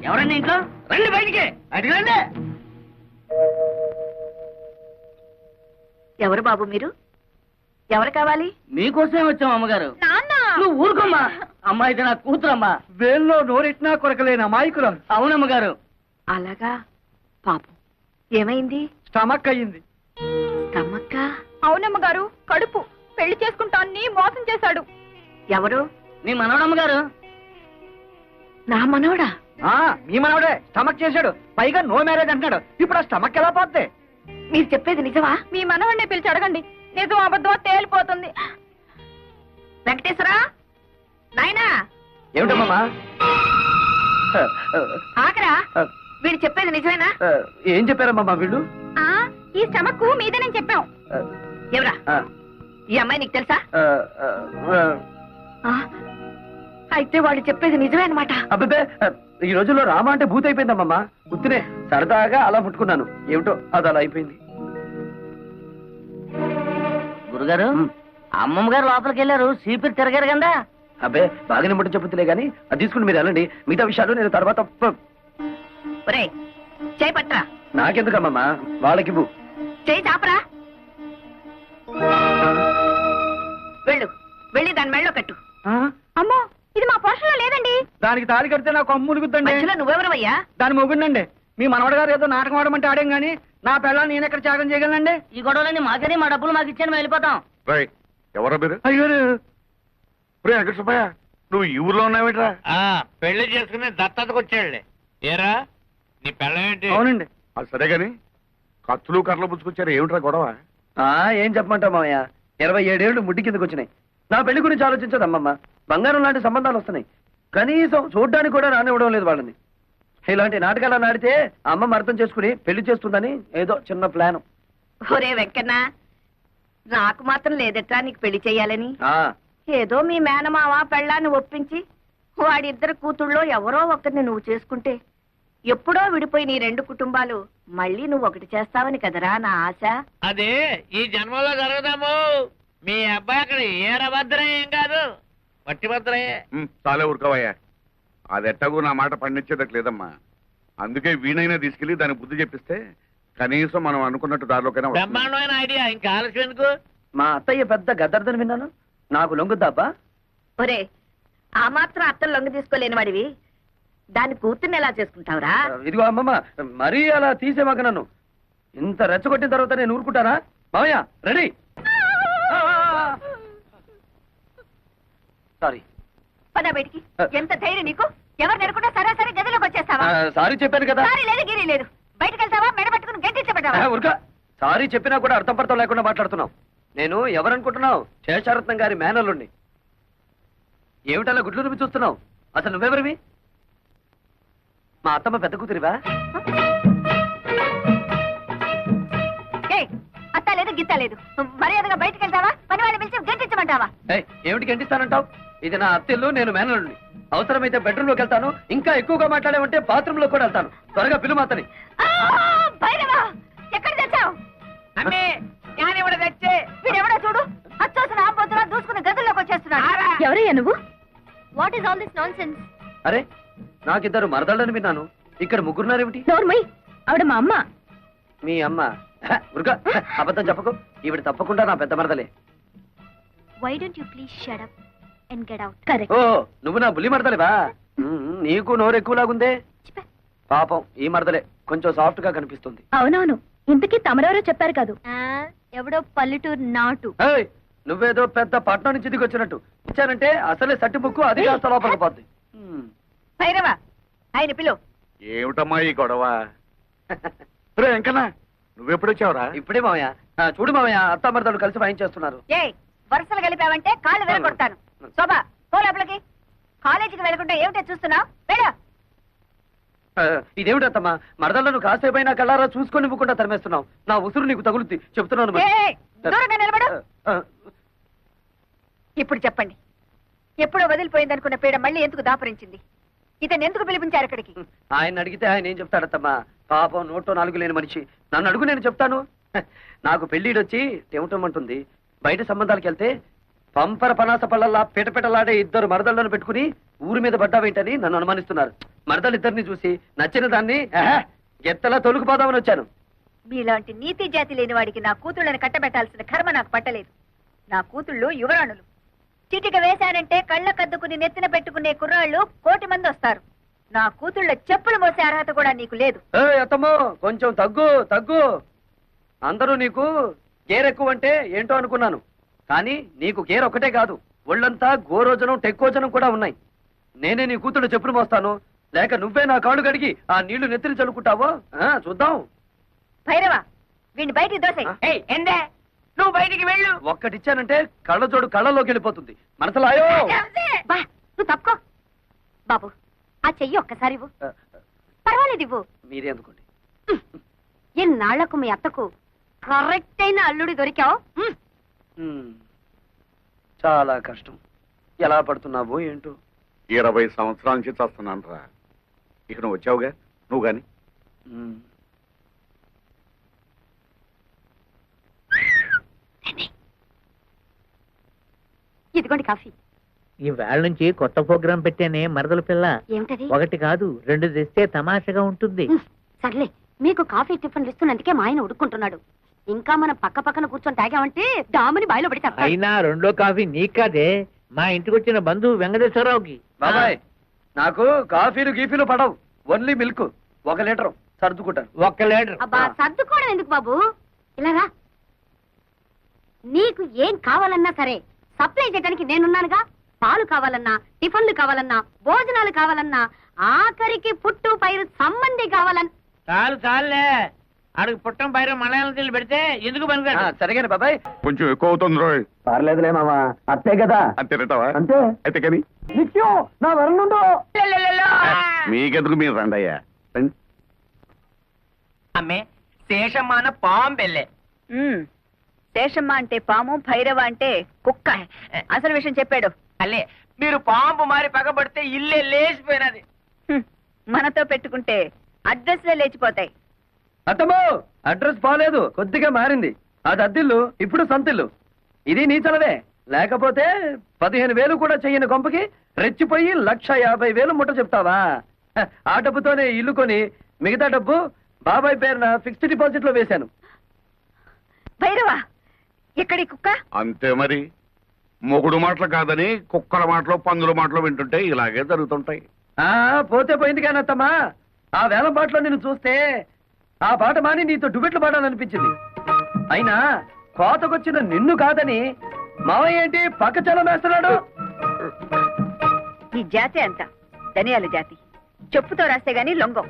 ఎవరండి ఇంట్లో? రండి బయటికి, బయటికి రండి. ఎవరు బాబు మీరు? ఎవరు కావాలి? మీకోసమే వచ్చాం అమ్మగారు. నాన్న నువ్వు ఊరుకోమ్మా. అమ్మా ఇది నా కూతురమ్మా. వేల్లో నోరెట్నా కొరకలేని అమాయకురాలు. అవునమ్మగారు. అలాగా? పాపం ఏమైంది? స్టమక్ అయ్యింది. స్టమక్క? అవునమ్మగారు, కడుపు. పెళ్లి చేసుకుంటాన్ని మోసం చేశాడు. ఎవరు? మీ మనవడమ్మగారు. నా మనవడా? మీ మనవడే స్టమక్ చేశాడు. పైగా నో మ్యారేజ్ అంటున్నాడు. ఇప్పుడు ఆ స్టమక్ ఎలా పోద్ది? మీరు చెప్పేది నిజమా? మీ మనవడిని పిలిచి అడగండి, నిజం అబద్ధం తేలిపోతుంది. వెంకటేశ్వరా, నాయనా. ఏమిటమ్మా? ఆకరా, వీడు చెప్పేది నిజమేనా? ఏం చెప్పారమ్మా వీళ్ళు? ఈ స్టమక్ మీదేనని చెప్పాం. ఎవరా ఈ అమ్మాయి? నీకు తెలుసా? అయితే వాళ్ళు చెప్పేది నిజమే అనమాట. అబ్బే, ఈ రోజుల్లో రామ అంటే భూత అయిపోయిందమ్మా. గుర్తునే సరదాగా అలా ముట్టుకున్నాను. ఏమిటో అది అలా అయిపోయింది. గురుగారు, అమ్మమ్మ గారు లోపలికి వెళ్ళారు. సీపీరు తిరగారు కదా. అబ్బే, బాగానే ముట్ట చెప్పుతులే గానీ అది తీసుకుని మీరు వెళ్ళండి. మిగతా విషయాలు నేను తర్వాత. ఒరే, చేయి పట్రా. నాకెందుకమ్మా, వాళ్ళకి చేయి చాపరా. వెళ్ళు, వెళ్ళి దాని మెళ్ళో కట్టు. అమ్మో, ఇది మా పోషణలో లేదండి. దానికి తాళి కడితే నాకు అమ్ములుగుద్దండి. మధ్యలో నువ్వెవరవయ్యా? దాని మొగుండండి. మీ మనవడ గారు ఏదో నాటకం ఆడమంటే ఆడేం గానీ నా పిల్లలు నేను ఎక్కడ త్యాగం చేయగలనండి? ఈ గొడవలన్నీ మాకని, మా డబ్బులు మాకు ఇచ్చాను, వెళ్ళిపోతాం. ఎవరా మీరు? అయ్యో వెంకట సుబ్బయ్య, నువ్వు ఈ ఊర్లో ఉన్నావేట్రా? పెళ్లి చేసుకుని దత్తతకు వచ్చాడులే. ఏరా నీ పెళ్ళమేంటి? అవునండి. అది సరే గాని కత్తులు కర్రలు పుచ్చుకొచ్చారు, ఏమిట్రా గొడవ? ఏం చెప్పమంటావు మామయ్య, 27 ఏళ్ళు ముడ్డి కిందకు వచ్చినాయి. నా పెళ్లి గురించి ఆలోచించదమ్మమ్మ. బంగారం లాంటి సంబంధాలు వస్తున్నాయి, కనీసం చూడ్డానికి కూడా రానివ్వడం లేదు వాళ్ళని. ఇలాంటి నాటకాలు నాడితే అమ్మమ్మ అర్థం చేసుకుని పెళ్లి చేస్తుందని ఏదో చిన్న ప్లాన్. ఒరే వెంకన్న, నాకు మాత్రం లేదట్రా నీకు పెళ్లి చెయ్యాలని. ఏదో మీ మేనమావ పెళ్ళాన్ని ఒప్పించి వాడిద్దరు కూతుళ్ళో ఎవరో ఒకరిని నువ్వు చేసుకుంటే ఎప్పుడో విడిపోయి నీ 2 కుటుంబాలు మళ్ళీ నువ్వు ఒకటి చేస్తావని కదరా నా ఆశ. అదే ఈ జన్మలో జరగదాము. మీ అబ్బాయి అక్కడ ఏరభద్రం ఏం కాదు, వట్టి భద్రయ్యే. చాలే ఊరుకోవయ్యా. అది ఎట్టగూ నా మాట పండించేదట్ లేదమ్మా. అందుకే వీణైనా తీసుకెళ్లి దానికి బుద్ధి చెప్పిస్తే కనీసం మనం అనుకున్నట్టు దారిలోకైనా వస్తుంది. బ్రహ్మాండమైన ఐడియా, ఇంకా ఆలస్యం ఎందుకు? మా అత్తయ్య పెద్ద గద్దర్దని విన్నాను, నాకు లొంగుద్దాబ్బా? ఒరే, ఆ మాత్రం అత్తలు లొంగ తీసుకోలేని వాడివి దాని కూతుర్ని ఎలా చేసుకుంటావురా? ఇదిగో అమ్మమ్మ, మరీ అలా తీసేమాక నన్ను. ఇంత రెచ్చగొట్టిన తర్వాత నేను ఊరుకుంటానా? మామయ్య రెడీ. సారీ. పద బయటికి. ఎంత ధైర్యం నీకు? ఎవరు నెరకుండా సరాసరి గదిలోకి వచ్చేస్తావా? సారీ చెప్పాను కదా. సారీ లేదు, గిరి లేదు. బయటకు వెళ్తావా, మెడ పట్టుకుని గెంటించబడ్డావా? ఉరక. సారీ చెప్పినా కూడా అర్థం పడతాం లేకుండా మాట్లాడుతున్నావు. నేను ఎవరనుకుంటున్నావు? శేషారత్నం గారి మేనల్లుండి. ఏమిటలా గుడ్లు రుమి చూస్తున్నావు? అసలు నువ్వెవరివి? మా అత్తమ్మ పెద్ద కూతురివా? అత్త లేదు, గిత్త లేదు. మర్యాదగా బయటకు వెళ్తావా, పని వాళ్ళని పిలిచి గెంటించమంటావా? ఏమిటి గంటిస్తానంటావు? ఇది నా అత్తిల్లు, నేను మేనల్లుండి. అవసరమైతే బెడ్రూమ్ లోకి వెళ్తాను, ఇంకా ఎక్కువగా మాట్లాడేమంటే బాత్రూమ్ లో కూడా వెళ్తాను. త్వరగా పిలు మాతని. ఎక్కడ తెచ్చావు? వీడెవడో చూడు, అచ్చోసిన ఆంబోతులా దూసుకుని గదుల్లోకి వచ్చేస్తున్నాడు. ఎవరయ్యా నువ్వు? What is all this nonsense? అరే, నాకిద్దరు మరదళ్ళని విన్నాను, ఇక్కడ ముగ్గురున్నారేమిటి? నోర్మయ్, ఆవిడ మా అమ్మ. మీ అమ్మ? ఉరుక, అబద్ధం చెప్పకు. ఈవిడ తప్పకుండా నా పెద్ద మరదలే. Why don't you please shut up and get out? Correct. ఓ, నువ్వు నా బుల్లి మరదలేవా? నీకు నోరు ఎక్కువలాగుందే. పాపం ఈ మరదలే కొంచెం సాఫ్ట్ గా కనిపిస్తుంది. అవునవును, ఇంతకీ తమరెవరో చెప్పారు కాదు. ఎవడో పల్లెటూరు నాటు. నువ్వేదో పెద్ద పట్నం నుంచి దిగొచ్చినట్టు ఇచ్చానంటే అసలే సట్టి ముక్కు అది కాస్త లోపలికి పోద్ది. భైరవా, ఆయన పిలు. ఏమిటమ్మా ఈ గొడవ? వెంకన్నా, నువ్వెప్పుడొచ్చావురా? ఇప్పుడే మామయ్య. చూడు మామయ్య, అత్త మరదలు కలిసి వాయించేస్తున్నారు. వరుసలు కలిపావంటే కాళ్ళు వెళ్ళగొడతాను. శోభా, పో లోపలికి. కాలేజీకి వెళ్ళకుండా ఏమిటో చూస్తున్నావు? వెళ్ళు. ఇదేమిటత్తమ్మా, మరదలను కాసేపైనా కళ్ళారా చూసుకొని ఇవ్వకుండా తరిమేస్తున్నావు. నా ఉసురు నీకు తగులుద్ది, చెప్తున్నాను. దూరంగా నిలబడు. ఇప్పుడు చెప్పండి, ఎప్పుడో వదిలిపోయిందనుకున్న పీడ మళ్ళీ ఎందుకు దాపరించింది? ఇతను ఎందుకు పిలిపించారు ఇక్కడికి? ఆయన అడిగితే ఆయన ఏం చెప్తాడత్తమ్మా? పాపం నోటో నాలుగు లేని మనిషి. నన్ను అడుగు, నేను చెప్తాను. నాకు పెళ్ళిడొచ్చి టెమటమంటుంది. బయట సంబంధాలకు వెళ్తే పంపర పనాస పళ్ళల్లా పిటపిటలాడే ఇద్దరు మరదళ్ళను పెట్టుకుని ఊరి మీద పడ్డావేంటని నన్ను అనుమానిస్తున్నారు. మరదలిద్దరిని చూసి నచ్చిన దాన్ని ఎత్తలా తొలుకుపోదామని వచ్చాను. మీలాంటి నీతి జాతి లేని వాడికి నా కూతుళ్ళని కట్టబెట్టాల్సిన కర్మ నాకు పట్టలేదు. నా కూతుళ్ళు యువరాణులు. చిటిక వేశానంటే కళ్ళ కద్దుకుని నెత్తిన పెట్టుకునే కుర్రాళ్ళు 1,000,000 మంది వస్తారు. నా కూతుళ్ళ చెప్పులు మోసే అర్హత కూడా నీకు లేదు. అత్తమ్మో, కొంచెం తగ్గు తగ్గు. అందరూ నీకు గేరెక్కువ అంటే ఏంటో అనుకున్నాను, కానీ నీకు గేర్ ఒకటే కాదు, ఒళ్ళంతా గోరోజనం టెక్కోజనం కూడా ఉన్నాయి. నేనే నీ కూతురు చెప్పులు మోస్తాను, లేక నువ్వే నా కాళ్ళు కడిగి ఆ నీళ్లు నెత్తిని చల్లుకుంటావో చూద్దాం. భైరవ, వీడిని బయటికి దోసేయ్. ఎందే నువ్వు బయటికి వెళ్ళు. ఒక్కటిచ్చానంటే కళ్ళజోడు కళ్ళలోకి వెళ్ళిపోతుంది. మనసులాయో బా నువ్వు తప్పుకో. బాబు ఆ చెయ్యి ఒక్కసారి ఇవ్వు. పర్వాలేదు ఇవ్వు. మీరే అందుకోండి. ఎన్నాళ్లకు మీ అత్తకు కరెక్ట్ అయిన అల్లుడి దొరికావు. చాలా కష్టం. ఎలా పడుతున్నావో ఏంటో. 20 సంవత్సరాల నుంచి చేస్తున్నాను రా. ఇక నువ్వు వచ్చావుగా, నువ్వు గాని. ఇదిగోండి కాఫీ. ఈ వేళ నుంచి కొత్త ప్రోగ్రాం పెట్టానే మరదల పిల్ల. ఏమిటది? 1 కాదు 2 తెస్తే తమాషగా ఉంటుంది. సర్లే, మీకు కాఫీ టిఫిన్లు ఇస్తున్నందుకే మా ఆయన ఉడుక్కుంటున్నాడు. ఇంకా మనం పక్క పక్కన కూర్చొని తాగామంటే డాముని బాయిలో పడి తప్ప. అయినా 2వ కాఫీ నీకు కాదే, మా ఇంటికి వచ్చిన బంధువు వెంకటేశ్వరరావుకి. బాబాయ్, నాకు కాఫీలు గీఫీలు పడవు, ఓన్లీ మిల్క్. 1 లీటర్ సర్దుకుంటాను. 1 లీటర్. అబ్బా సర్దుకోవడం ఎందుకు బాబు, ఇలాగా నీకు ఏం కావాలన్నా సరే సప్లై చేయడానికి నేనున్నానుగా. పాలు కావాలన్నా, టిఫిన్లు కావాలన్నా, భోజనాలు కావాలన్నా, ఆఖరికి పుట్టు పైరు సంబంధి కావాలన్నా. చాలు చాలులే, అడుగు పుట్టం పైన మలయాళం తీళ్ళు పెడితే ఎందుకు పనికిరాడు. సరిగానే బాబాయ్. కొంచెం ఎక్కువ అవుతుంది రోయ్. పర్లేదులే మామా, అంతే కదా. అంతేనటావా? అంతే. అయితే కానీ నా వరణుండు. మీకెందుకు, మీరు రండి అయ్యా, రండి. అమ్మే శేషమ్మాన పాంబెల్లే. శేషమ్మ అంటే పాము, భైరవ అంటే కుక్క. అసలు విషయం చెప్పాడు. అల్లే మీరు పాంపు మారి పగబడితే ఇల్లే లేచిపోయినది. మనతో పెట్టుకుంటే అడ్రస్లే లేచిపోతాయి. అత్తమ్మో, అడ్రస్ బాలేదు, కొద్దిగా మారింది. అది అద్దిల్లు, ఇప్పుడు సొంతిల్లు. ఇది నీ చలవే. లేకపోతే 15,000 కూడా చెయ్యని కొంపకి రెచ్చిపోయి 1,50,000 ముట్ట చెప్తావా? ఆ డబ్బుతోనే ఇల్లు కొని మిగతా డబ్బు బాబాయ్ పేరున ఫిక్స్డ్ డిపాజిట్ లో వేశాను. భైరవ, ఎక్కడి కుక్క? అంతే మరి. మొగుడు మాటలు కాదని కుక్కల మాటలు పందుల మాటలు వింటుంటే ఇలాగే జరుగుతుంటాయి. పోతే పోయింది కానీ అత్తమ్మా, ఆ వేలం పాటలో నిన్ను చూస్తే ఆ పాట మాని నీతో డుబెట్లు పాడాలనిపించింది. అయినా కోతకొచ్చిన నిన్ను కాదని మావయ్య ఏంటి పక్క చలం వేస్తున్నాడు? ఈ జాతి అంతా ధనియాల జాతి. చెప్పుతో రాస్తే గాని లొంగం.